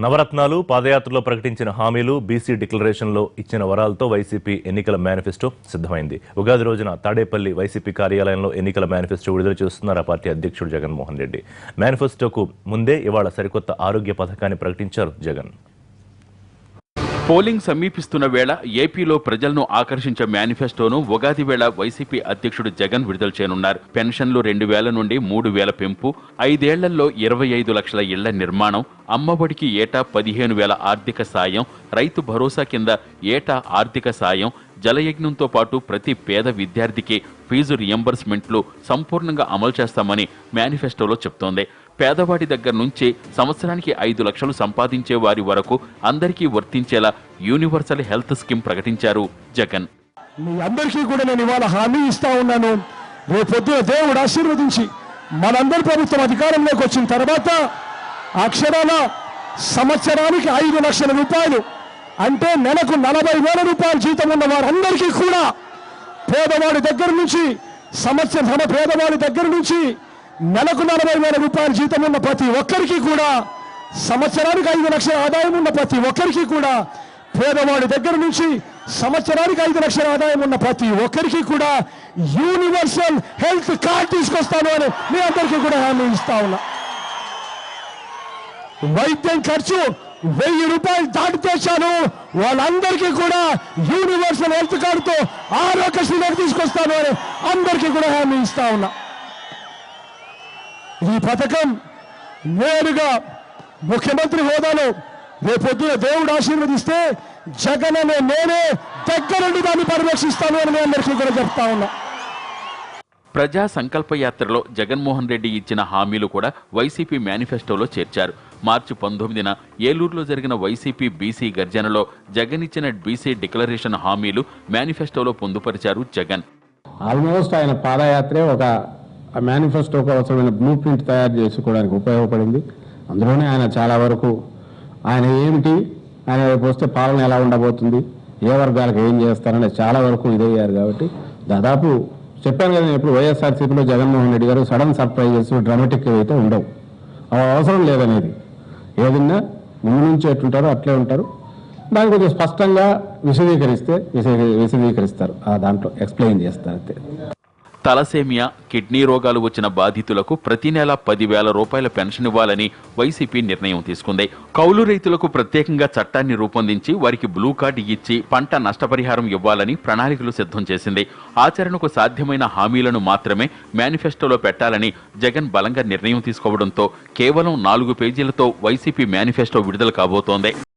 నవరత్నాలు పాదయాత్రలో ప్రకటించిన హామీలు బీసీ డిక్లరేషన్లో ఇచ్చిన వరాలతో వైసీపీ ఎన్నికల మేనిఫెస్టో సిద్ధమైంది. ఉగాది రోజున తాడేపల్లి వైసీపీ కార్యాలయంలో ఎన్నికల మేనిఫెస్టో విడుదల చేస్తున్నారు ఆ పార్టీ అధ్యక్షుడు జగన్మోహన్ రెడ్డి. మేనిఫెస్టోకు ముందే ఇవాళ సరికొత్త ఆరోగ్య పథకాన్ని ప్రకటించారు జగన్. పోలింగ్ సమీపిస్తున్న వేళ ఏపీలో ప్రజలను ఆకర్షించే మేనిఫెస్టోను ఉగాది వేళ వైసీపీ అధ్యక్షుడు జగన్ విడుదల చేయనున్నారు. పెన్షన్లు 2,000 నుండి 3,000 పెంపు, 5 ఏళ్లలో 25 లక్షల ఇళ్ల నిర్మాణం, అమ్మఒడికి ఏటా 15,000 ఆర్థిక సాయం, రైతు భరోసా కింద ఏటా ఆర్థిక సాయం, జలయజ్ఞంతో పాటు ప్రతి పేద విద్యార్థికి ఫీజు రియంబర్స్మెంట్లు సంపూర్ణంగా అమలు చేస్తామని మేనిఫెస్టోలో చెప్తోంది. పేదవాడి దగ్గర నుంచి సంవత్సరానికి 5 లక్షలు సంపాదించే వారి వరకు అందరికీ వర్తించేలా యూనివర్సల్ హెల్త్ స్కీమ్ ప్రకటించారు జగన్. మీ అందరికీ కూడా నేను ఇవాళ హామీ ఇస్తా ఉన్నాను. రేపొద్దున దేవుడు ఆశీర్వదించి మనందరి ప్రభుత్వం అధికారంలోకి వచ్చిన తర్వాత అక్షరాల సంవత్సరానికి 5 లక్షల రూపాయలు అంటే నెలకు 40,000 రూపాయల జీతం ఉన్న వారందరికీ కూడా పేదవాడి దగ్గర నుంచి పేదవాడి దగ్గర నుంచి నెలకు 40,000 రూపాయల జీతం ఉన్న ప్రతి ఒక్కరికి కూడా, సంవత్సరానికి 5 లక్షల ఆదాయం ఉన్న ప్రతి ఒక్కరికి కూడా, పేదవాడి దగ్గర నుంచి సంవత్సరానికి 5 లక్షల ఆదాయం ఉన్న ప్రతి ఒక్కరికి కూడా యూనివర్సల్ హెల్త్ కార్డ్ తీసుకొస్తాను అని మీ అందరికీ కూడా హామీ ఇస్తా ఉన్నా. వైద్యం ఖర్చు 1,000 రూపాయలు దాటితే చాలు వాళ్ళందరికీ కూడా యూనివర్సల్ హెల్త్ కార్డుతో ఆరోగ్యశ్రీ తీసుకొస్తాను అని అందరికీ కూడా హామీ ఇస్తా ఉన్నా. ఈ పథకం నేరుగా ముఖ్యమంత్రి హోదాలో రేపొద్దున దేవుడు ఆశీర్వదిస్తే జగన్ అనే నేనే దగ్గరుండి దాన్ని పరిరక్షిస్తాను అని అందరికీ కూడా చెప్తా ఉన్నా. ప్రజా సంకల్ప యాత్రలో జగన్మోహన్ రెడ్డి ఇచ్చిన హామీలు కూడా వైసీపీ మేనిఫెస్టోలో చేర్చారు. మార్చి 19న ఏలూరులో జరిగిన వైసీపీ బీసీ గర్జనలో జగన్ ఇచ్చిన బీసీ డిక్లరేషన్ హామీలు మేనిఫెస్టోలో పొందుపరిచారు జగన్. ఆల్మోస్ట్ ఆయన పాదయాత్రే ఒక మేనిఫెస్టోకు అవసరమైన బ్లూ ప్రింట్ తయారు చేసుకోవడానికి ఉపయోగపడింది. అందులోనే ఆయన చాలా వరకు ఆయన ఏమిటి, ఆయన రేపు వస్తే పాలన ఎలా ఉండబోతుంది, ఏ వర్గాలకు ఏం చేస్తారనే చాలా వరకు ఇదయ్యారు. కాబట్టి దాదాపు చెప్పాను కదా, ఎప్పుడు వైఎస్ఆర్సీపీలో జగన్మోహన్ రెడ్డి గారు సడన్ సర్ప్రైజెస్ డ్రామాటిక్ అయితే ఉండవు, అవసరం లేదనేది. ఏదన్నా ముందు నుంచి ఎట్లుంటారో అట్లే ఉంటారు. దాన్ని కొంచెం స్పష్టంగా విశదీకరిస్తారు, దాంట్లో ఎక్స్ప్లెయిన్ చేస్తారు అంతే. తలసేమియా, కిడ్నీ రోగాలు వచ్చిన బాధితులకు ప్రతి నెల 10,000 రూపాయల పెన్షన్ ఇవ్వాలని వైసీపీ నిర్ణయం తీసుకుంది. కౌలు రైతులకు ప్రత్యేకంగా చట్టాన్ని రూపొందించి వారికి బ్లూ కార్డు ఇచ్చి పంట నష్టపరిహారం ఇవ్వాలని ప్రణాళికలు సిద్ధం చేసింది. ఆచరణకు సాధ్యమైన హామీలను మాత్రమే మేనిఫెస్టోలో పెట్టాలని జగన్ బలంగా నిర్ణయం తీసుకోవడంతో కేవలం 4 పేజీలతో వైసీపీ మేనిఫెస్టో విడుదల కాబోతోంది.